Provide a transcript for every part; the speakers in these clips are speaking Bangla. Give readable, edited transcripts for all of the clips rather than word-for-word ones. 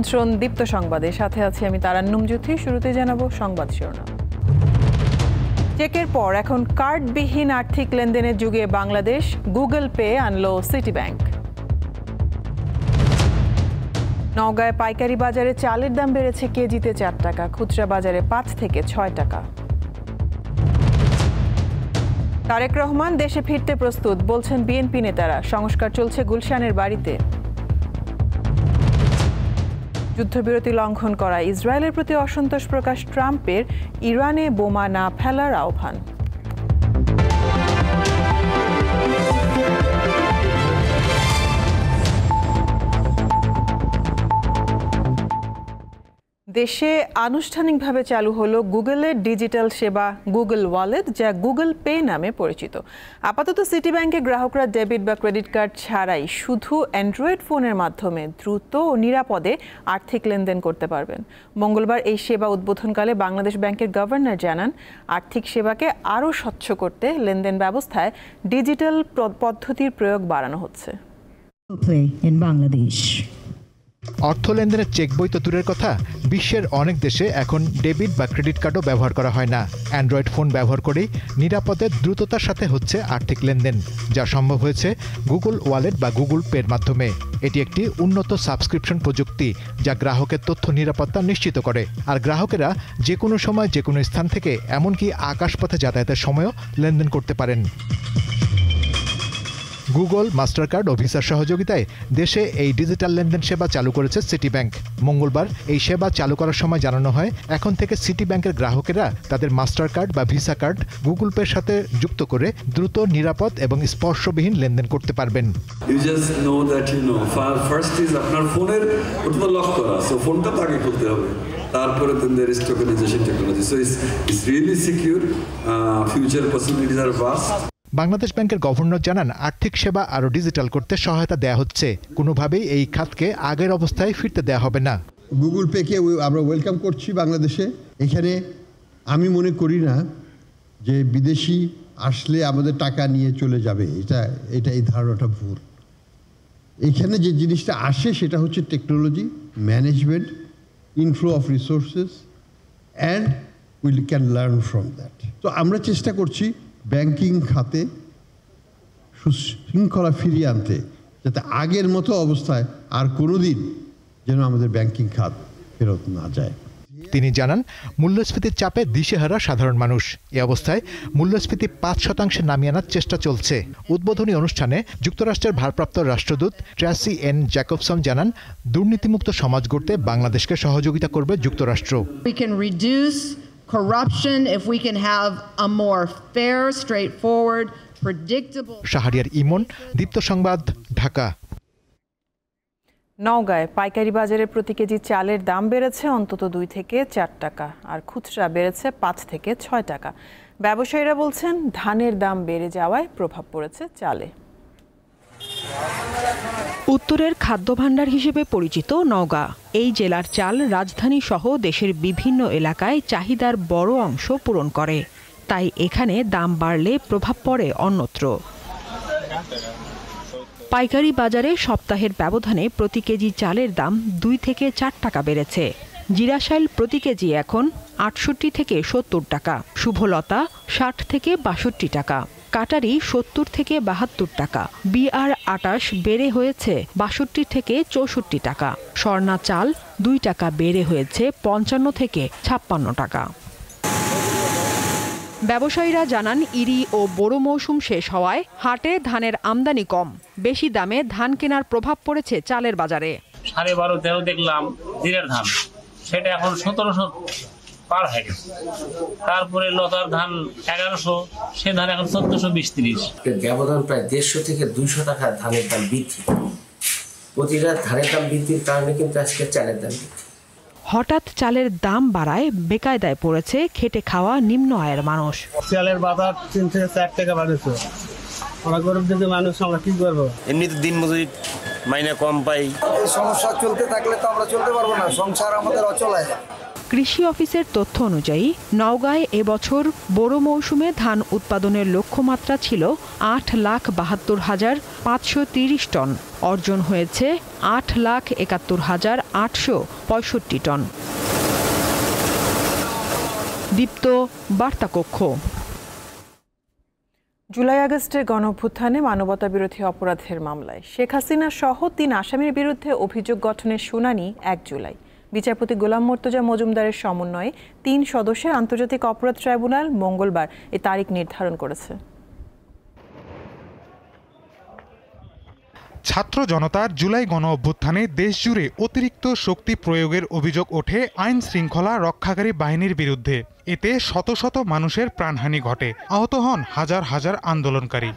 আমন্ত্রণ দীপ্ত সংবাদে, সাথে আছি আমি তারান্নুম জ্যোতি। শুরুতে জানাবো সংবাদ শিরোনাম। চেকের পর এখন কার্ডবিহীন আর্থিক লেনদেনের যুগে বাংলাদেশ, গুগল পে আনলো সিটি ব্যাংক। নওগাঁয় পাইকারি বাজারে চালের দাম বেড়েছে কেজিতে 4 টাকা, খুচরা বাজারে 5 থেকে 6 টাকা। তারেক রহমান দেশে ফিরতে প্রস্তুত, বলছেন বিএনপি নেতারা। সংস্কার চলছে গুলশানের বাড়িতে। যুদ্ধবিরতি লঙ্ঘন করা ইসরায়েলের প্রতি অসন্তোষ প্রকাশ ট্রাম্পের, ইরানে বোমা না ফেলার আহ্বান। দেশে আনুষ্ঠানিকভাবে চালু হলো গুগলের ডিজিটাল সেবা গুগল ওয়ালেট, যা গুগল পে নামে পরিচিত। আপাতত সিটি ব্যাংকের গ্রাহকরা ডেবিট বা ক্রেডিট কার্ড ছাড়াই শুধু অ্যান্ড্রয়েড ফোনের মাধ্যমে দ্রুত ও নিরাপদে আর্থিক লেনদেন করতে পারবেন। মঙ্গলবার এই সেবা উদ্বোধনকালে বাংলাদেশ ব্যাংকের গভর্নর জানান, আর্থিক সেবাকে আরও স্বচ্ছ করতে লেনদেন ব্যবস্থায় ডিজিটাল পদ্ধতির প্রয়োগ বাড়ানো হচ্ছে। অর্থ লেনদেনের চেক বই তো দূরের কথা, বিশ্বের অনেক দেশে এখন ডেবিট বা ক্রেডিট কার্ডও ব্যবহার করা হয় না। অ্যান্ড্রয়েড ফোন ব্যবহার করেই নিরাপদে দ্রুততার সাথে হচ্ছে আর্থিক লেনদেন, যা সম্ভব হয়েছে গুগল ওয়ালেট বা গুগল পের মাধ্যমে। এটি একটি উন্নত সাবস্ক্রিপশন প্রযুক্তি, যা গ্রাহকের তথ্য নিরাপত্তা নিশ্চিত করে। আর গ্রাহকেরা যে কোনো সময় যে কোনো স্থান থেকে, এমনকি আকাশপথে যাতায়াতের সময়ও লেনদেন করতে পারেন। গুগল, মাস্টারকার্ড ও ভিসার সহযোগিতায় দেশে এই ডিজিটাল লেনদেন সেবা চালু করেছে সিটি ব্যাংক। মঙ্গলবার এই সেবা চালু করার সময় জানানো হয়, এখন থেকে সিটি ব্যাংকের গ্রাহকেরা তাদের মাস্টারকার্ড বা ভিসা কার্ড গুগল পের সাথে যুক্ত করে দ্রুত, নিরাপদ এবং স্পর্শবিহীন লেনদেন করতে পারবেন। আপনার ফোনের লক করা, সো ফোনটা তাকে করতে হবে, তারপরে there is tokenization technology, so it's really secure. Future possibilities are vast. Bangladesh ব্যাংকের গভর্নর জানান, আর্থিক সেবা আরও ডিজিটাল করতে সহায়তা দেয়া হচ্ছে। কোনোভাবেই এই খাতকে আগের অবস্থায় ফিরতে দেয়া হবে না। গুগল পেকে আমরা ওয়েলকাম করছি বাংলাদেশে। এখানে আমি মনে করি না যে বিদেশি আসলে আমাদের টাকা নিয়ে চলে যাবে, এটা এই ধারণাটা ভুল। এখানে যে জিনিসটা আসে সেটা হচ্ছে technology, management, inflow of resources, and we can learn from that. তো আমরা চেষ্টা করছি ব্যাংকিং খাতে সুশৃঙ্খলা ফিরিয়ে আনতে, যাতে আগের মতো অবস্থায় আর কোনোদিন যেন আমাদের ব্যাংকিং খাত ফেরত না যায়। তিনি জানান, মূল্যস্ফীতির চাপে দিশেহারা সাধারণ মানুষ। এ অবস্থায় মূল্যস্ফীতি 5% নামিয়ে আনার চেষ্টা চলছে। উদ্বোধনী অনুষ্ঠানে যুক্তরাষ্ট্রের ভারপ্রাপ্ত রাষ্ট্রদূত ট্র্যাসি এন জ্যাকবসন জানান, দুর্নীতিমুক্ত সমাজ গড়তে বাংলাদেশকে সহযোগিতা করবে যুক্তরাষ্ট্র। Corruption, if we can have a more fair, straightforward, predictable. Shahriar ইমন, দীপ্ত সংবাদ, ঢাকা। নওগাঁয় পাইকারি বাজারে প্রতি কেজি চালের দাম বেড়েছে অন্তত 2 থেকে 4 টাকা, আর খুচরা বেড়েছে 5 থেকে 6 টাকা। ব্যবসায়ীরা বলছেন, ধানের দাম বেড়ে যাওয়ায় প্রভাব পড়েছে চালে। উত্তরের খাদ্য ভাণ্ডার হিসেবে পরিচিত নওগাঁ, এই জেলার চাল রাজধানী সহ দেশের বিভিন্ন এলাকায় চাহিদার বড় অংশ পূরণ করে। তাই এখানে দাম বাড়লে প্রভাব পড়ে অন্যত্র। পাইকারি বাজারে সপ্তাহের ব্যবধানে প্রতি কেজি চালের দাম 2 থেকে 4 টাকা বেড়েছে। জিরাশাইল প্রতি কেজি এখন 68 থেকে 70 টাকা, শুভলতা 60 থেকে 62 টাকা, কাটারি 70 থেকে 72 টাকা, BR28 বেড়ে হয়েছে 62 থেকে 64 টাকা, স্বর্ণা চাল 2 টাকা বেড়ে হয়েছে 55 থেকে 56 টাকা। ব্যবসায়ীরা জানান, ইরি ও বোরো মৌসুম শেষ হওয়ায় হাটে ধানের আমদানি কম, বেশি দামে ধান কেনার প্রভাব পড়েছে চালের বাজারে। 12.5-13 দেখলাম জিরার ধান, সেটা এখন 1700 পার হয়ে গেছে। তারপরে লতার ধান 1100, সে ধান এখন 1420-30। ব্যবধান প্রায় 150 থেকে 200 টাকা ধানের দাম বৃদ্ধি। প্রতিটা ধানের দাম বৃদ্ধির কারণে কিন্তু আজকে চালের দাম বৃদ্ধি। হঠাৎ চালের দাম বাড়ায় বেকায়দায় পড়েছে খেটে খাওয়া নিম্ন আয়ের মানুষ। চালের বাজার 3 থেকে 4 টাকা বাড়ছে। আমরা গরিব যদি মানুষ, আমরা কি করবো? এমনিতে দিন মজুরি মাইনে কম পাই। এই সমস্যা চলতে থাকলে তো আমরা চলতে পারবো না, সংসার আমাদের অচল। কৃষি অফিসের তথ্য অনুযায়ী নওগাঁয় এবছর বোরো মৌসুমে ধান উৎপাদনের লক্ষ্যমাত্রা ছিল ৮,৭২,৫৩০ টন। অর্জন হয়েছে ৮,৭১,৮৬৫ টন। দীপ্ত বার্তা কক্ষ। জুলাই আগস্টের গণঅভ্যুত্থানে মানবতাবিরোধী অপরাধের মামলায় শেখ হাসিনা সহ ৩ আসামির বিরুদ্ধে অভিযোগ গঠনের শুনানি ১ জুলাই। বিচারপতি গোলাম মর্তুজা মজুমদারের সমন্বয়ে ৩ সদস্যের আন্তর্জাতিক অপরাধ ট্রাইব্যুনাল মঙ্গলবার এ তারিখ নির্ধারণ করেছে। ছাত্র জনতার জুলাই গণঅভ্যুত্থানে দেশজুড়ে অতিরিক্ত শক্তি প্রয়োগের অভিযোগ ওঠে আইন শৃঙ্খলা রক্ষাকারী বাহিনীর বিরুদ্ধে। এতে শত শত মানুষের প্রাণহানি ঘটে, আহত হন হাজার হাজার আন্দোলনকারী।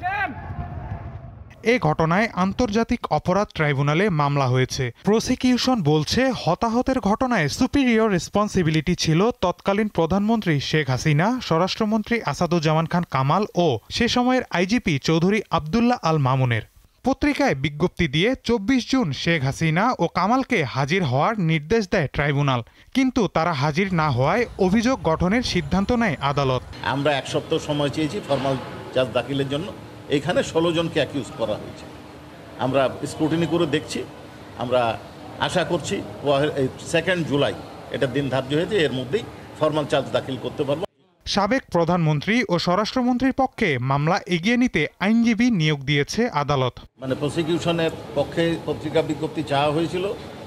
এ ঘটনায় আন্তর্জাতিক অপরাধ ট্রাইব্যুনালে মামলা হয়েছে। প্রসিকিউশন বলছে হতাহতের ঘটনায় সুপিরিয়র রেসপন্সিবিলিটি ছিল তৎকালীন প্রধানমন্ত্রী শেখ হাসিনা, স্বরাষ্ট্রমন্ত্রী আসাদুজ্জামান খান কামাল ও সে সময়ের আইজিপি চৌধুরী আবদুল্লাহ আল মামুনের। পত্রিকায় বিজ্ঞপ্তি দিয়ে ২৪ জুন শেখ হাসিনা ও কামালকে হাজির হওয়ার নির্দেশ দেয় ট্রাইব্যুনাল, কিন্তু তারা হাজির না হওয়ায় অভিযোগ গঠনের সিদ্ধান্ত নেয় আদালত। আমরা ১ সপ্তাহ সময় চেয়েছি ফরমাল চার্জ দাখিলের জন্য। এখানে ১৬ জনকে অ্যাকিউজ করা হয়েছে। আমরা স্ক্রুটিনি করে দেখছি, আমরা আশা করছি 2 জুলাই এটা দিন ধার্য হয়েছে, এর মধ্যেই ফরমাল চার্জ দাখিল করতে পারবো। সাবেক প্রধানমন্ত্রী ও স্বরাষ্ট্রমন্ত্রীর পক্ষে মামলা এগিয়ে নিতে আইনজীবী নিয়োগ দিয়েছে আদালত। প্রসিকিউশনের পক্ষে পত্রিকা বিজ্ঞপ্তি চাওয়া হয়েছিল,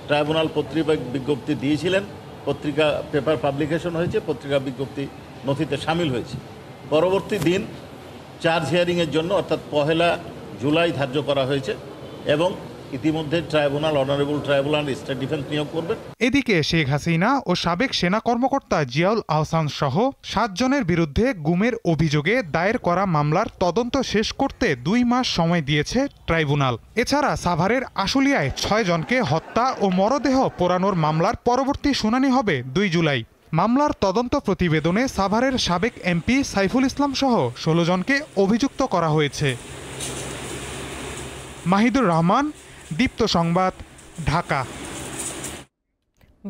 ট্রাইব্যুনাল পত্রিকা বিজ্ঞপ্তি দিয়েছিলেন, পত্রিকা পেপার পাবলিকেশন হয়েছে, পত্রিকা বিজ্ঞপ্তি নথিতে সামিল হয়েছে। পরবর্তী দিন চার্জ হিয়ারিংয়ের জন্য অর্থাৎ 1 জুলাই ধার্য করা হয়েছে এবং ইতিমধ্যে tribunal honourable tribunal state defence নিয়োগ করবে। এদিকে শেখ হাসিনা ও সাবেক সেনা কর্মকর্তা জিয়াউল আহসান সহ 7 জনের বিরুদ্ধে গুমের অভিযোগে দায়ের করা মামলার তদন্ত শেষ করতে 2 মাস সময় দিয়েছে ট্রাইব্যুনাল। এছাড়া সাভারের আশুলিয়ায় 6 জনকে হত্যা ও মরদেহ পোড়ানোর মামলার পরবর্তী শুনানি হবে 2 জুলাই। মামলার তদন্ত প্রতিবেদনে সাভারের সাবেক এমপি সাইফুল ইসলাম সহ 16 জনকে অভিযুক্ত করা হয়েছে। মাহিদুর রহমান, দীপ্ত সংবাদ, ঢাকা।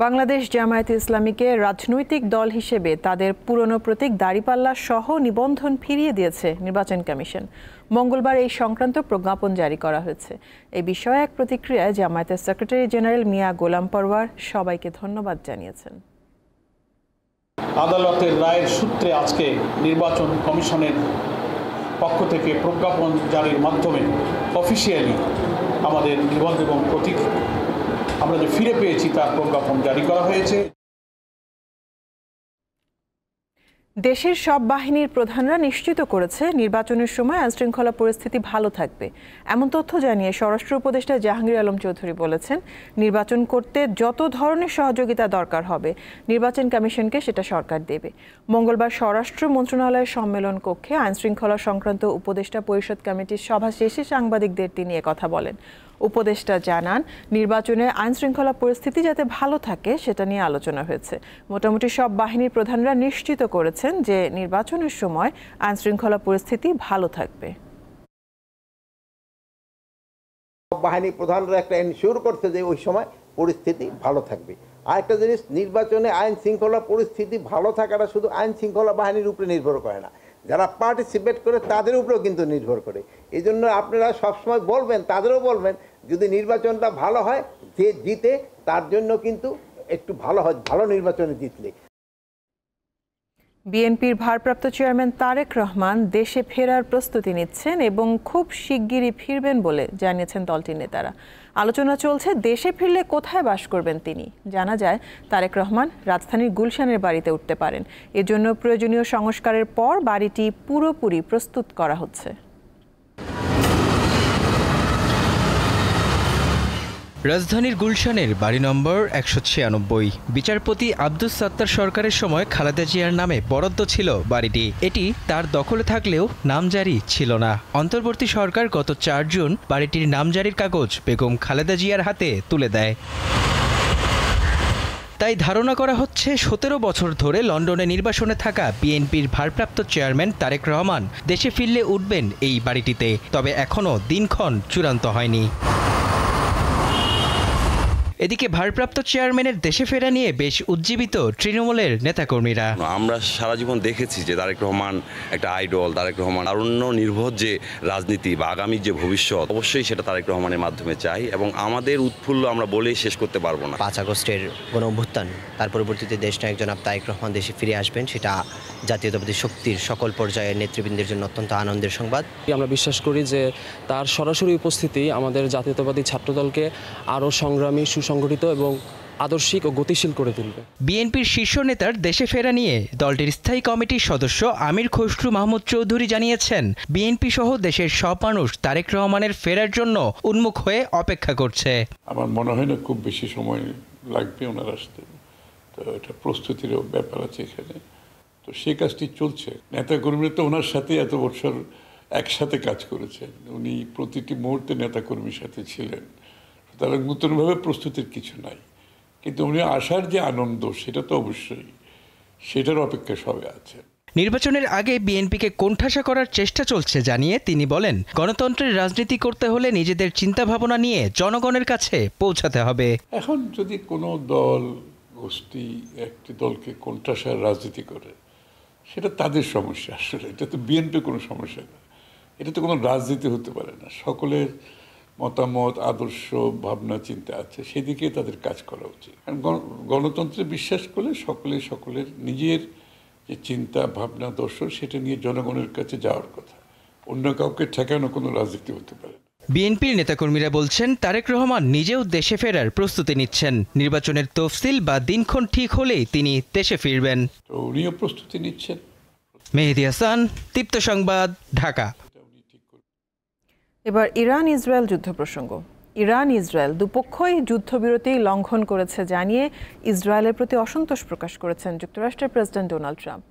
বাংলাদেশ জামায়াতে ইসলামীকে রাজনৈতিক দল হিসেবে তাদের পুরনো প্রতীক দাঁড়িপাল্লা সহ নিবন্ধন ফিরিয়ে দিয়েছে নির্বাচন কমিশন। মঙ্গলবার এই সংক্রান্ত প্রজ্ঞাপন জারি করা হয়েছে। এই বিষয়ে এক প্রতিক্রিয়ায় জামায়াতের সেক্রেটারি জেনারেল মিয়া গোলাম পরওয়ার সবাইকে ধন্যবাদ জানিয়েছেন। আদালতের রায়ের সূত্রে আজকে নির্বাচন কমিশনের পক্ষ থেকে প্রজ্ঞাপন জারির মাধ্যমে অফিসিয়ালি আমাদের নিবন্ধন এবং প্রতীক আমরা যে ফিরে পেয়েছি তার প্রজ্ঞাপন জারি করা হয়েছে। দেশের সব বাহিনীর প্রধানরা নিশ্চিত করেছে নির্বাচনের সময় আইনশৃঙ্খলা পরিস্থিতি ভালো থাকবে। এমন তথ্য জানিয়ে স্বরাষ্ট্র উপদেষ্টা জাহাঙ্গীর আলম চৌধুরী বলেছেন, নির্বাচন করতে যত ধরনের সহযোগিতা দরকার হবে নির্বাচন কমিশনকে সেটা সরকার দেবে। মঙ্গলবার স্বরাষ্ট্র মন্ত্রণালয়ের সম্মেলন কক্ষে আইনশৃঙ্খলা সংক্রান্ত উপদেষ্টা পরিষদ কমিটির সভা শেষে সাংবাদিকদের তিনি একথা বলেন। উপদেষ্টা জানান, নির্বাচনে আইনশৃঙ্খলা পরিস্থিতি যাতে ভালো থাকে সেটা নিয়ে আলোচনা হয়েছে। মোটামুটি সব বাহিনীর প্রধানরা নিশ্চিত করেছেন যে নির্বাচনের সময় আইনশৃঙ্খলা পরিস্থিতি ভালো থাকবে। বাহিনী প্রধানরা একটা এনশিওর করতে যে ওই সময় পরিস্থিতি ভালো থাকবে। আরেকটা জিনিস, নির্বাচনে আইন শৃঙ্খলা পরিস্থিতি ভালো থাকাটা শুধু আইন শৃঙ্খলা বাহিনীর উপরে নির্ভর করে না, যারা পার্টিসিপেট করে তাদের উপরেও কিন্তু নির্ভর করে। এই জন্য আপনারা সবসময় বলবেন, তাদেরও বলবেন, যদি নির্বাচনটা ভালো হয়, যে জিতে তার জন্য কিন্তু একটু ভালো হয়, ভালো নির্বাচনে জিতলে। বিএনপির ভারপ্রাপ্ত চেয়ারম্যান তারেক রহমান দেশে ফেরার প্রস্তুতি নিচ্ছেন এবং খুব শিগগিরই ফিরবেন বলে জানিয়েছেন দলটির নেতারা। আলোচনা চলছে দেশে ফিরলে কোথায় বাস করবেন তিনি। জানা যায়, তারেক রহমান রাজধানীর গুলশানের বাড়িতে উঠতে পারেন। এজন্য প্রয়োজনীয় সংস্কারের পর বাড়িটি পুরোপুরি প্রস্তুত করা হচ্ছে। রাজধানীর গুলশানের বাড়ি নম্বর ১৯৬ বিচারপতি আব্দুস সাত্তার সরকারের সময় খালেদা জিয়ার নামে বরাদ্দ ছিল বাড়িটি। এটি তার দখলে থাকলেও নামজারি ছিল না। অন্তর্বর্তী সরকার গত ৪ জুন বাড়িটির নামজারির কাগজ বেগম খালেদা জিয়ার হাতে তুলে দেয়। তাই ধারণা করা হচ্ছে ১৭ বছর ধরে লন্ডনে নির্বাসনে থাকা বিএনপির ভারপ্রাপ্ত চেয়ারম্যান তারেক রহমান দেশে ফিরলে উঠবেন এই বাড়িটিতে। তবে এখনও দিনক্ষণ চূড়ান্ত হয়নি। এদিকে ভারপ্রাপ্ত চেয়ারম্যানের দেশে ফেরা নিয়ে বেশ উজ্জীবিত তৃণমূলের নেতাকর্মীরা। আমরা সারা জীবন দেখেছি যে তারেক রহমান একটা আইডল, তারেক রহমান তারুণ্য নির্ভর যে রাজনীতি বা আগামীর যে ভবিষ্যৎ, অবশ্যই সেটা তারেক রহমানের মাধ্যমে চাই এবং আমাদের উৎফুল্ল আমরা বলেই শেষ করতে পারবো না। 5 আগস্টের গণঅভ্যুত্থান, তার পরবর্তীতে দেশনায়ক জনাব তারেক রহমান দেশে ফিরে আসবেন, সেটা জাতীয়তাবাদী শক্তির সকল পর্যায়ের নেতৃবৃন্দের জন্য অত্যন্ত আনন্দের সংবাদ। আমরা বিশ্বাস করি যে তার সরাসরি উপস্থিতি আমাদের জাতীয়তাবাদী ছাত্রদলকে আরও সংগ্রামী, সুসংগঠিত এবং আদর্শিক ও গতিশীল করে তুলবে। বিএনপির শীর্ষ নেতার দেশে ফেরা নিয়ে দলটির স্থায়ী কমিটির সদস্য আমির খসরু মাহমুদ চৌধুরী জানিয়েছেন, বিএনপি সহ দেশের সব মানুষ তারেক রহমানের ফেরার জন্য উন্মুখ হয়ে অপেক্ষা করছে। আমার মনে হয় না খুব বেশি সময় লাগবে ওনার আসতে, তো এটা প্রস্তুতিরও ব্যাপার আছে এখানে, তো সেই কাজটি চলছে। নেতাকর্মীরা তো ওনার সাথে এত বছর একসাথে কাজ করেছেন, উনি প্রতিটি মুহূর্তে নেতাকর্মীর সাথে ছিলেন, সুতরাং নতুনভাবে প্রস্তুতির কিছু নাই, কিন্তু উনি আসার যে আনন্দ সেটা তো অবশ্যই, সেটার অপেক্ষা সবাই আছে। নির্বাচনের আগে বিএনপিকে কোণঠাসা করার চেষ্টা চলছে জানিয়ে তিনি বলেন, গণতন্ত্রের রাজনীতি করতে হলে নিজেদের চিন্তা ভাবনা নিয়ে জনগণের কাছে পৌঁছাতে হবে। এখন যদি কোনো দল গোষ্ঠী একটি দলকে কোণঠাসার রাজনীতি করে, সেটা তাদের সমস্যা, আসলে এটা তো বিএনপি কোনো সমস্যা না, এটা তো কোনো রাজনীতি হতে পারে না। সকলের মতামত, আদর্শ, ভাবনা, চিন্তা আছে, সেদিকে তাদের কাজ করা উচিত। গণতন্ত্রে বিশ্বাস করলে সকলের নিজের যে চিন্তা, ভাবনা, দর্শন, সেটা নিয়ে জনগণের কাছে যাওয়ার কথা, অন্য কাউকে ঠেকানো কোনো রাজনীতি হতে পারে না। বিএনপির নেতাকর্মীরা বলছেন, তারেক রহমান নিজেও দেশে ফেরার প্রস্তুতি নিচ্ছেন। নির্বাচনের তফসিল বা দিনক্ষণ ঠিক হলেই তিনি দেশে ফিরবেন। তো উনিও প্রস্তুতি নিচ্ছেন। মেহেদী হাসান, দীপ্ত সংবাদ, ঢাকা। এবার ইরান ইসরায়েল যুদ্ধ প্রসঙ্গ। ইরান ইসরায়েল দুপক্ষই যুদ্ধবিরতি লঙ্ঘন করেছে জানিয়ে ইসরায়েলের প্রতি অসন্তোষ প্রকাশ করেছেন যুক্তরাষ্ট্রের প্রেসিডেন্ট ডোনাল্ড ট্রাম্প।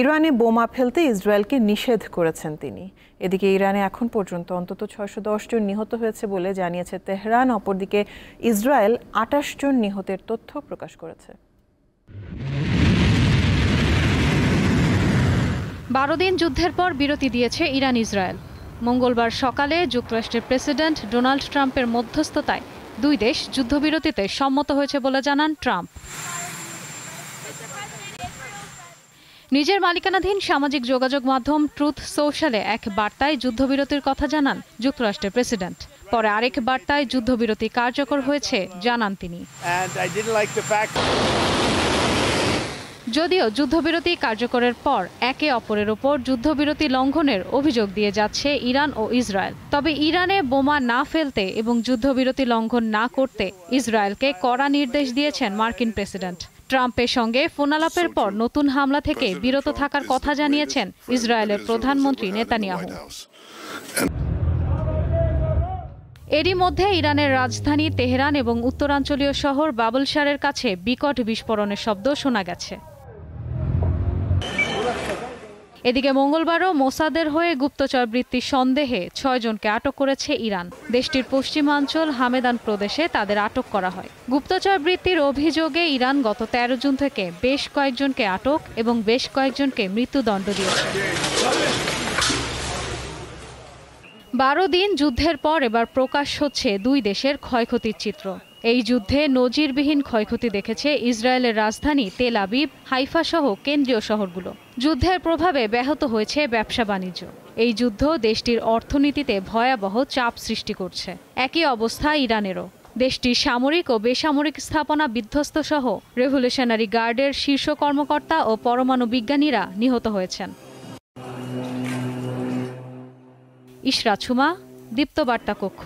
ইরানে বোমা ফেলতে ইসরায়েলকে নিষেধ করেছেন তিনি। এদিকে ইরানে এখন পর্যন্ত অন্তত 610 জন নিহত হয়েছে বলে জানিয়েছে তেহরান। অপরদিকে ইসরায়েল 28 জন নিহতের তথ্য প্রকাশ করেছে। 12 দিন যুদ্ধের পর বিরতি দিয়েছে ইরান ইসরায়েল। মঙ্গলবার সকালে যুক্তরাষ্ট্রের প্রেসিডেন্ট ডোনাল্ড ট্রাম্পের মধ্যস্থতায় দুই দেশ যুদ্ধবিরতিতে সম্মত হয়েছে বলে জানান ট্রাম্প। নিজের মালিকানাধীন সামাজিক যোগাযোগ মাধ্যম ট্রুথ সোশ্যালে এক বার্তায় যুদ্ধবিরতির কথা জানান যুক্তরাষ্ট্রের প্রেসিডেন্ট। পরে আরেক বার্তায় যুদ্ধবিরতি কার্যকর হয়েছে জানান তিনি। যদিও যুদ্ধবিরতি কার্যকরের পর একে অপরের ওপর যুদ্ধবিরতি লঙ্ঘনের অভিযোগ দিয়ে যাচ্ছে ইরান ও ইসরায়েল। তবে ইরানে বোমা না ফেলতে এবং যুদ্ধবিরতি লঙ্ঘন না করতে ইসরায়েলকে কড়া নির্দেশ দিয়েছেন মার্কিন প্রেসিডেন্ট। ট্রাম্পের সঙ্গে ফোনালাপের পর নতুন হামলা থেকে বিরত থাকার কথা জানিয়েছেন ইসরায়েলের প্রধানমন্ত্রী নেতানিয়াহু। এরই মধ্যে ইরানের রাজধানী তেহরান এবং উত্তরাঞ্চলীয় শহর বাবলশারের কাছে বিকট বিস্ফোরণের শব্দ শোনা গেছে। এদিকে মঙ্গলবারও মোসাদের হয়ে গুপ্তচর বৃত্তির সন্দেহে 6 জনকে আটক করেছে ইরান। দেশটির পশ্চিমাঞ্চল হামেদান প্রদেশে তাদের আটক করা হয়। গুপ্তচর বৃত্তির অভিযোগে ইরান গত 13 জুন থেকে বেশ কয়েকজনকে আটক এবং বেশ কয়েকজনকে মৃত্যুদণ্ড দিয়েছে। 12 দিন যুদ্ধের পর এবার প্রকাশ হচ্ছে দুই দেশের ক্ষয়ক্ষতির চিত্র। এই যুদ্ধে নজিরবিহীন ক্ষয়ক্ষতি দেখেছে ইসরায়েলের রাজধানী তেল আবিব, হাইফা সহ কেন্দ্রীয় শহরগুলো। যুদ্ধের প্রভাবে ব্যাহত হয়েছে ব্যবসা বাণিজ্য। এই যুদ্ধ দেশটির অর্থনীতিতে ভয়াবহ চাপ সৃষ্টি করছে। একই অবস্থা ইরানেরও। দেশটির সামরিক ও বেসামরিক স্থাপনা বিধ্বস্ত সহ রেভলিউশনারি গার্ডের শীর্ষ কর্মকর্তা ও পরমাণু বিজ্ঞানীরা নিহত হয়েছেন। ইশরাত সুমা, দীপ্তবার্তা কক্ষ।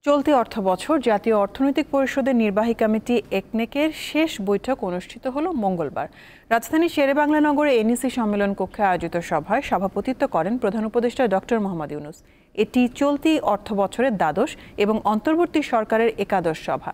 চলতি অর্থবছর জাতীয় অর্থনৈতিক পরিষদের নির্বাহী কমিটি একনেকের শেষ বৈঠক অনুষ্ঠিত হলো মঙ্গলবার। রাজধানীর শেরেবাংলা নগরে এনইসি সম্মেলন কক্ষে আয়োজিত সভায় সভাপতিত্ব করেন প্রধান উপদেষ্টা ডক্টর মোহাম্মদ ইউনূস। এটি চলতি অর্থবছরের দ্বাদশ এবং অন্তর্বর্তী সরকারের একাদশ সভা।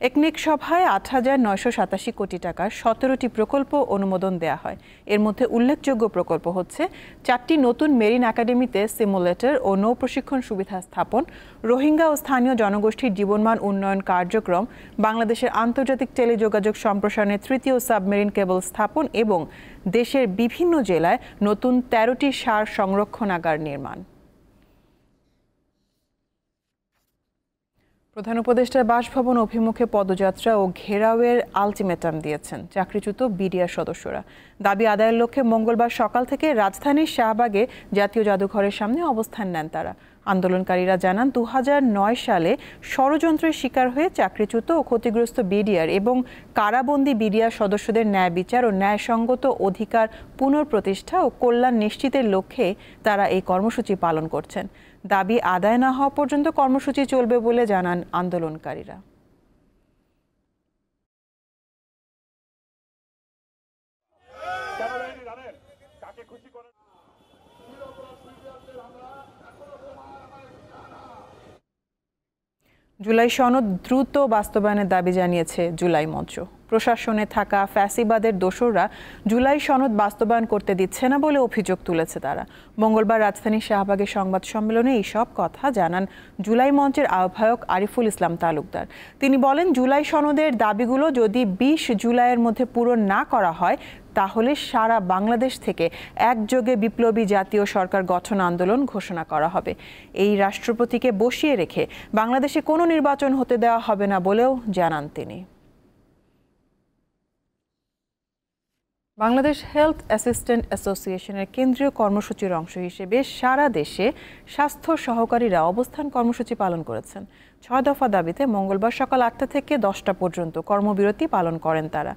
একনেক সভায় ৮,৯৮৭ কোটি টাকার ১৭টি প্রকল্প অনুমোদন দেয়া হয়। এর মধ্যে উল্লেখযোগ্য প্রকল্প হচ্ছে 4টি নতুন মেরিন একাডেমিতে সিমুলেটর ও নৌ প্রশিক্ষণ সুবিধা স্থাপন, রোহিঙ্গা ও স্থানীয় জনগোষ্ঠীর জীবনমান উন্নয়ন কার্যক্রম, বাংলাদেশের আন্তর্জাতিক টেলিযোগাযোগ সম্প্রসারণের 3য় সাবমেরিন কেবল স্থাপন এবং দেশের বিভিন্ন জেলায় নতুন 13টি সার সংরক্ষণাগার নির্মাণ। প্রধান উপদেষ্টার বাসভবন অভিমুখে পদযাত্রা ও ঘেরাওয়ের আলটিমেটাম দিয়েছেন চাকরিচ্যুত বিডিআর সদস্যরা। দাবি আদায়ের লক্ষ্যে মঙ্গলবার সকাল থেকে রাজধানীর শাহবাগে জাতীয় জাদুঘরের সামনে অবস্থান নেন তারা। আন্দোলনকারীরা জানান 2009 সালে ষড়যন্ত্রের শিকার হয়ে চাকরিচ্যুত ও ক্ষতিগ্রস্ত বিডিআর এবং কারাবন্দী বিডিআর সদস্যদের ন্যায় বিচার ও ন্যায়সঙ্গত অধিকার পুনঃপ্রতিষ্ঠা ও কল্যাণ নিশ্চিতের লক্ষ্যে তারা এই কর্মসূচি পালন করছেন। দাবি আদায় না হওয়া পর্যন্ত কর্মসূচি চলবে বলে জানান আন্দোলনকারীরা। জুলাই সনদ দ্রুত বাস্তবায়নের দাবি জানিয়েছে জুলাই মঞ্চ। প্রশাসনে থাকা ফ্যাসিবাদের দোসররা জুলাই সনদ বাস্তবায়ন করতে দিচ্ছে না বলে অভিযোগ তুলেছে তারা। মঙ্গলবার রাজধানীর শাহবাগের সংবাদ সম্মেলনে এই সব কথা জানান জুলাই মঞ্চের আহ্বায়ক আরিফুল ইসলাম তালুকদার। তিনি বলেন, জুলাই সনদের দাবিগুলো যদি 20 জুলাইয়ের মধ্যে পূরণ না করা হয় তাহলে সারা বাংলাদেশ থেকে একযোগে বিপ্লবী জাতীয় সরকার গঠন আন্দোলন ঘোষণা করা হবে। এই রাষ্ট্রপতিকে বসিয়ে রেখে বাংলাদেশে কোনো নির্বাচন হতে দেওয়া হবে না বলেও জানান তিনি। বাংলাদেশ হেলথ অ্যাসিস্ট্যান্ট অ্যাসোসিয়েশনের কেন্দ্রীয় কর্মসূচির অংশ হিসেবে সারা দেশে স্বাস্থ্য সহকারীরা অবস্থান কর্মসূচি পালন করেছেন। 6 দফা দাবিতে মঙ্গলবার সকাল 8টা থেকে 10টা পর্যন্ত কর্মবিরতি পালন করেন তারা।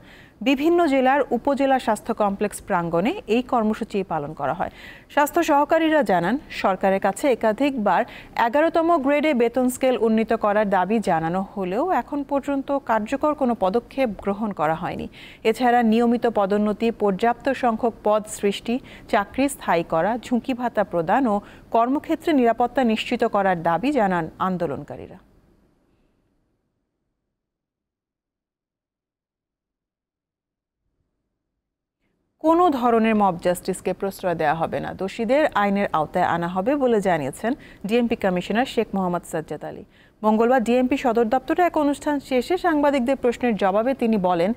বিভিন্ন জেলার উপজেলা স্বাস্থ্য কমপ্লেক্স প্রাঙ্গণে এই কর্মসূচি পালন করা হয়। স্বাস্থ্য সহকারীরা জানান, সরকারের কাছে একাধিকবার 11তম গ্রেডে বেতন স্কেল উন্নীত করার দাবি জানানো হলেও এখন পর্যন্ত কার্যকর কোনো পদক্ষেপ গ্রহণ করা হয়নি। এছাড়া নিয়মিত পদোন্নতি, পর্যাপ্ত সংখ্যক পদ সৃষ্টি, চাকরি স্থায়ী করা, ঝুঁকি ভাতা প্রদান ও কর্মক্ষেত্রে নিরাপত্তা নিশ্চিত করার দাবি জানান আন্দোলনকারীরা। কোনো ধরনের মব জাস্টিসকে প্রশ্রয় দেওয়া হবে না, দোষীদের আইনের আওতায় আনা হবে বলে জানিয়েছেন ডিএমপি কমিশনার শেখ মোহাম্মদ সাজ্জাদ আলী। মঙ্গলবার ডিএমপি সদর দপ্তরে এক অনুষ্ঠান শেষে সাংবাদিকদের প্রশ্নের জবাবে তিনি বলেন,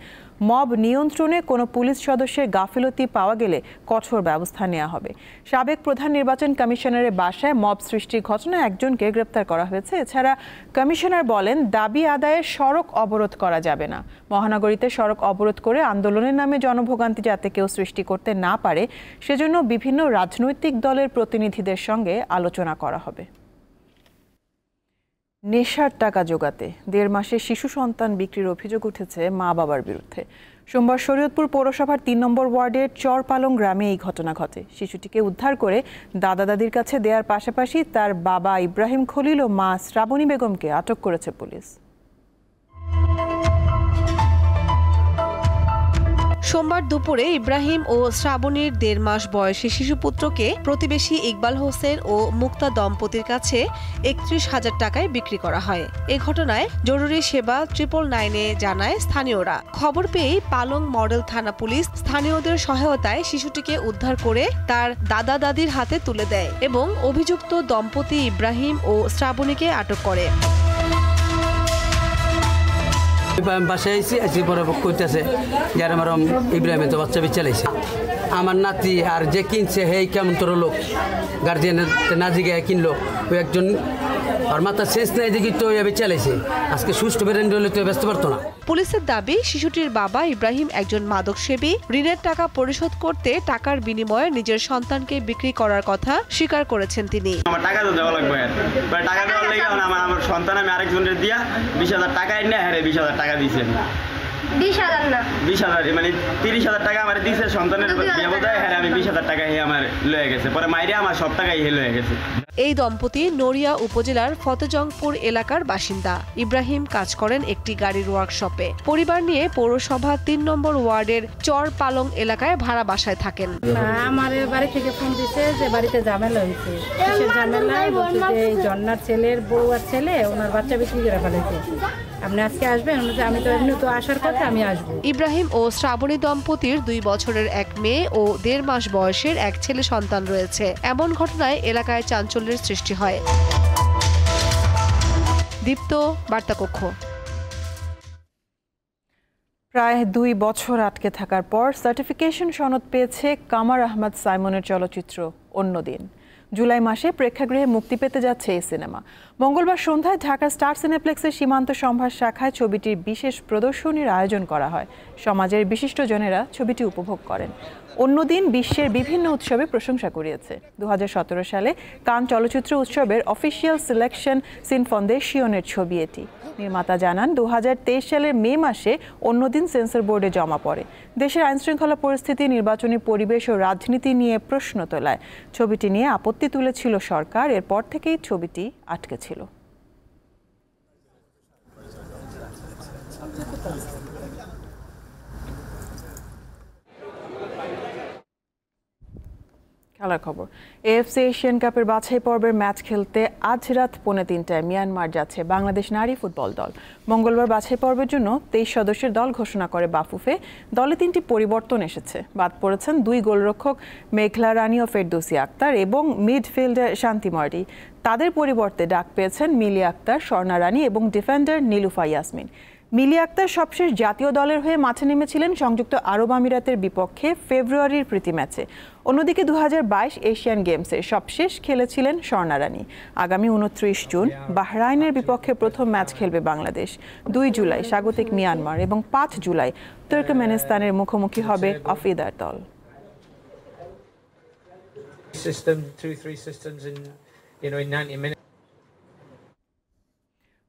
মব নিয়ন্ত্রণে কোনো পুলিশ সদস্যের গাফিলতি পাওয়া গেলে কঠোর ব্যবস্থা নেওয়া হবে। সাবেক প্রধান নির্বাচন কমিশনারের বাসায় মব সৃষ্টির ঘটনায় একজনকে গ্রেপ্তার করা হয়েছে। এছাড়া কমিশনার বলেন, দাবি আদায়ের সড়ক অবরোধ করা যাবে না। মহানগরীতে সড়ক অবরোধ করে আন্দোলনের নামে জনভোগান্তি যাতে কেউ সৃষ্টি করতে না পারে সেজন্য বিভিন্ন রাজনৈতিক দলের প্রতিনিধিদের সঙ্গে আলোচনা করা হবে। নেশার টাকা জোগাতে 1.5 মাসে শিশু সন্তান বিক্রির অভিযোগ উঠেছে মা বাবার বিরুদ্ধে। সোমবার শরীয়তপুর পৌরসভার 3 নম্বর ওয়ার্ডের চরপালং গ্রামে এই ঘটনা ঘটে। শিশুটিকে উদ্ধার করে দাদা দাদির কাছে দেওয়ার পাশাপাশি তার বাবা ইব্রাহিম খলিল ও মা শ্রাবণী বেগমকে আটক করেছে পুলিশ। সোমবার দুপুরে ইব্রাহিম ও শ্রাবণীর 1.5 মাস বয়সী শিশুপুত্রকে প্রতিবেশী ইকবাল হোসেন ও মুক্তা দম্পতির কাছে 31,000 টাকায় বিক্রি করা হয়। এ ঘটনায় জরুরি সেবা 999-এ জানায় স্থানীয়রা। খবর পেয়েই পালং মডেল থানা পুলিশ স্থানীয়দের সহায়তায় শিশুটিকে উদ্ধার করে তার দাদা দাদির হাতে তুলে দেয় এবং অভিযুক্ত দম্পতি ইব্রাহিম ও শ্রাবণীকে আটক করে। বাসায় এসে পরে কইতেছে যার আমার ইব্রাহিমের তো বাচ্চা চালাইছে আমার নাতি আর যে কিনছে হেই কেমন তোর লোক গার্জিয়ানের না জিগায় কিনলো ওই একজন আর মাথা শেষ নাই দেখি তো এভাবে চালাইছে আজকে সুষ্ঠু বেরেন্ড হলে তো ব্যস্ত পারতো না। পুলিশের দাবি, শিশুটির বাবা ইব্রাহিম একজন মাদকসেবী। ঋণের টাকা পরিশোধ করতে টাকার বিনিময়ে নিজের সন্তানকে বিক্রি করার কথা স্বীকার করেছেন তিনি। আমার টাকা তো দেওয়া লাগবে, টাকা দেওয়ার লেগে আমার সন্তান আমি আরেকজনের দিয়া 20,000 টাকা এনে হ্যাঁ 20,000 টাকা দিয়েছে। 20,000 না 20,000 মানে 30,000 টাকা আমার দিয়েছে সন্তানের ব্যবধায়, হ্যাঁ আমি 20,000 টাকা হে আমার লয়ে গেছে, পরে মাইরে আমার সব টাকাই হে লয়ে গেছে। এই দম্পতি নড়িয়া উপজেলার ফতেজংপুর এলাকার বাসিন্দা। ইব্রাহিম কাজ করেন একটি গাড়ির ওয়ার্কশপে। পরিবার নিয়ে পৌরসভা 3 নম্বর ওয়ার্ডের চর পালং এলাকায় ভাড়া বাসায় থাকেন। আমার বাড়ি থেকে ফোন দিছে যে বাড়িতে ঝামেলা হয়েছে। সে ঝামেলায় বলছে যে জন্নার ছেলের বউ আর ছেলে ওনার বাচ্চা বিক্রি করে ফেলেছে, আপনি আজকে আসবেন? আমি তো এমনি তো আসার কথা, আমি আসবো। ইব্রাহিম ও শ্রাবণী দম্পতির 2 বছরের এক মেয়ে ও 1.5 মাস বয়সের এক ছেলে সন্তান রয়েছে। এমন ঘটনায় এলাকায় চাঞ্চল্যের সৃষ্টি হয়। দীপ্ত, বার্তাকক্ষ। প্রায় 2 বছর আটকে থাকার পর সার্টিফিকেশন সনদ পেয়েছে কামার আহমদ সাইমনের চলচ্চিত্র অন্যদিন। জুলাই মাসে প্রেক্ষাগৃহে মুক্তি পেতে যাচ্ছে এই সিনেমা। মঙ্গলবার সন্ধ্যায় ঢাকা স্টার সিনেপ্লেক্সের সীমান্ত সম্ভার শাখায় ছবিটির বিশেষ প্রদর্শনীর আয়োজন করা হয়। সমাজের বিশিষ্টজনেরা ছবিটি উপভোগ করেন। অন্যদিন বিশ্বের বিভিন্ন উৎসবে প্রশংসা কুড়িয়েছে। 2017 সালে কান চলচ্চিত্র উৎসবের অফিসিয়াল সিলেকশন সিন ফাউন্ডেশনের ছবি এটি। নির্মাতা জানান 2023 সালের মে মাসে অন্যদিন সেন্সর বোর্ডে জমা পড়ে। দেশের আইনশৃঙ্খলা পরিস্থিতি, নির্বাচনী পরিবেশ ও রাজনীতি নিয়ে প্রশ্ন তোলায় ছবিটি নিয়ে আপত্তি তুলেছিল সরকার। এরপর থেকেই ছবিটি আটকে ছিল। খেলার খবর। এএফসি এশিয়ান কাপের বাছাই পর্বের ম্যাচ খেলতে আজ রাত 2:45 মিয়ানমার যাচ্ছে বাংলাদেশ নারী ফুটবল দল। মঙ্গলবার বাছাই পর্বের জন্য 23 সদস্যের দল ঘোষণা করে বাফুফে। দলে 3টি পরিবর্তন এসেছে। বাদ পড়েছেন 2 গোলরক্ষক মেঘলা রানী ও ফেরদৌসী আক্তার এবং মিডফিল্ডার শান্তি মার্ডি। তাদের পরিবর্তে ডাক পেয়েছেন মিলি আক্তার, স্বর্ণা রানী এবং ডিফেন্ডার নীলুফা ইয়াসমিন। মিলি আক্তার সবশেষ জাতীয় দলের হয়ে মাঠে নেমেছিলেন সংযুক্ত আরব আমিরাতের বিপক্ষে ফেব্রুয়ারির প্রীতি ম্যাচে। অন্যদিকে 2022 এশিয়ান গেমসে সবশেষ খেলেছিলেন স্বর্ণা রানী। আগামী 29 জুন বাহরাইনের বিপক্ষে প্রথম ম্যাচ খেলবে বাংলাদেশ। 2 জুলাই স্বাগতিক মিয়ানমার এবং 5 জুলাই তুর্কমেনিস্তানের মুখোমুখি হবে আফ্রিদার দল।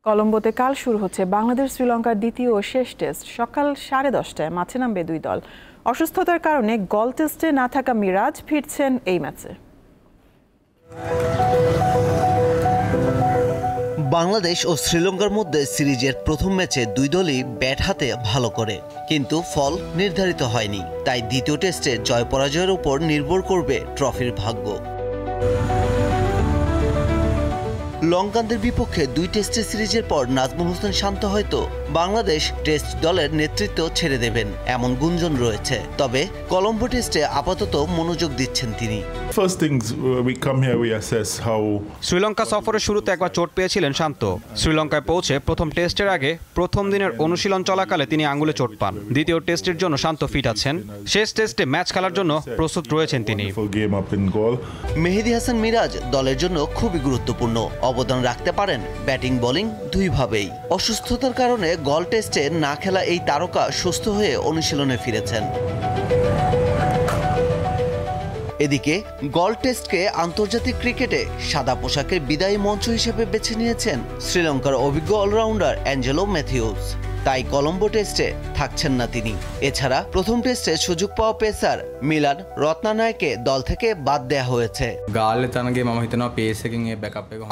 কলম্বোতে কাল শুরু হচ্ছে বাংলাদেশ শ্রীলঙ্কার দ্বিতীয় ও শেষ টেস্ট। সকাল 10:30টায় মাঠে নামবে 2 দল। অসুস্থতার কারণে গল টেস্টে না থাকা মিরাজ ফিরছেন এই ম্যাচে। বাংলাদেশ ও শ্রীলঙ্কার মধ্যে সিরিজের প্রথম ম্যাচে 2 দলই ব্যাট হাতে ভালো করে, কিন্তু ফল নির্ধারিত হয়নি। তাই দ্বিতীয় টেস্টে জয় পরাজয়ের উপর নির্ভর করবে ট্রফির ভাগ্য। লঙ্কানদের বিপক্ষে 2 টেস্টের সিরিজের পর নাজমুল হোসেন শান্ত হয়তো বাংলাদেশ টেস্ট দলের নেতৃত্ব ছেড়ে দেবেন এমন গুঞ্জন রয়েছে। তবে কলম্বো টেস্টে আপাতত মনোযোগ দিচ্ছেন তিনি। শ্রীলঙ্কা সফরের শুরুতে একবার চোট পেয়েছিলেন শান্ত। শ্রীলঙ্কায় পৌঁছে প্রথম টেস্টের আগে প্রথম দিনের অনুশীলন চলাকালে তিনি আঙ্গুলে চোট পান। দ্বিতীয় টেস্টের জন্য শান্ত ফিট আছেন। শেষ টেস্টে ম্যাচ খেলার জন্য প্রস্তুত রয়েছেন তিনি। মেহেদী হাসান মিরাজ দলের জন্য খুবই গুরুত্বপূর্ণ। অবদান রাখতে পারেন ব্যাটিং বোলিং দুইভাবেই। অসুস্থতার কারণে গল টেস্টে না খেলা এই তারকা সুস্থ হয়ে অনুশীলনে ফিরেছেন। এদিকে গল টেস্টকে আন্তর্জাতিক ক্রিকেটে সাদা পোশাকের বিদায়ী মঞ্চ হিসেবে বেছে নিয়েছেন শ্রীলঙ্কার অভিজ্ঞ অলরাউন্ডার অ্যাঞ্জেলো ম্যাথিউস। তাই কলম্বো টেস্টে থাকছেন না তিনি। এছাড়া প্রথম টেস্টে সুযোগ পাওয়া পেসার মিলান রত্নানায়কে দল থেকে বাদ দেয়া হয়েছে।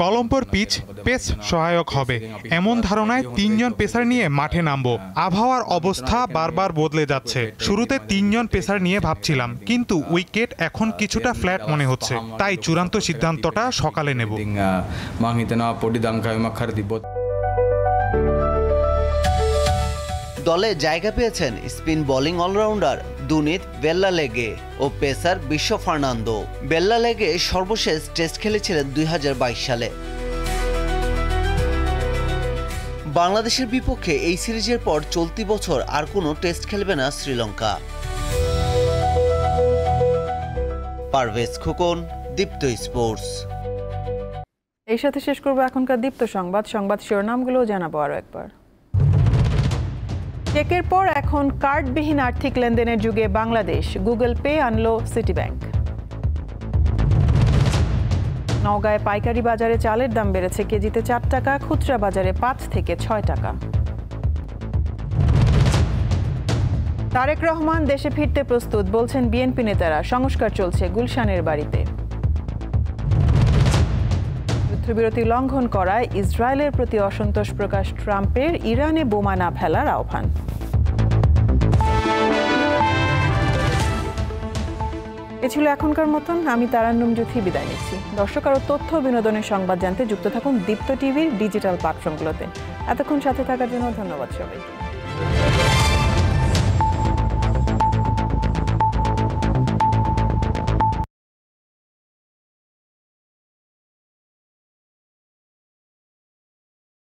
কলম্বোর পিচ পেস সহায়ক হবে এমন ধারণায় 3 জন পেসার নিয়ে মাঠে নামবো। আবহাওয়ার অবস্থা বারবার বদলে যাচ্ছে। শুরুতে 3 জন পেসার নিয়ে ভাবছিলাম, কিন্তু উইকেট এখন কিছুটা ফ্ল্যাট মনে হচ্ছে। তাই চূড়ান্ত সিদ্ধান্তটা সকালে নেব। দলে জায়গা পেয়েছেন স্পিন বোলিং অলরাউন্ডার দুনিত বেল্লালেগে ও পেসার বিশ্ব ফার্নান্দো। বেল্লালেগে সর্বশেষ টেস্ট খেলেছিলেন 2022 সালে। বাংলাদেশের বিপক্ষে এই সিরিজের পর চলতি বছর আর কোনো টেস্ট খেলবে না শ্রীলঙ্কা। পারভেজ খোকন, দীপ্ত স্পোর্টস। এই সাথে শেষ করবো এখনকার দীপ্ত সংবাদ শিরোনামগুলো জানাবো আরো একবার। চেকের পর এখন কার্ডবিহীন আর্থিক লেনদেনের যুগে বাংলাদেশ, গুগল পে আনলো সিটি ব্যাংক। নওগাঁয় পাইকারি বাজারে চালের দাম বেড়েছে কেজিতে 4 টাকা, খুচরা বাজারে 5 থেকে 6 টাকা। তারেক রহমান দেশে ফিরতে প্রস্তুত বলছেন বিএনপি নেতারা। সংস্কার চলছে গুলশানের বাড়িতে। যুদ্ধবিরতি লঙ্ঘন করায় ইসরায়েলের প্রতি অসন্তোষ প্রকাশ ট্রাম্পের, ইরানে বোমা না ফেলার আহ্বান। এ ছিল এখনকার মতন। আমি তারান্নুম জুথি বিদায় নিচ্ছি। দর্শক, আরও তথ্য বিনোদনের সংবাদ জানতে যুক্ত থাকুন দীপ্ত টিভির ডিজিটাল প্ল্যাটফর্মগুলোতে। এতক্ষণ সাথে থাকার জন্য ধন্যবাদ সবাইকে।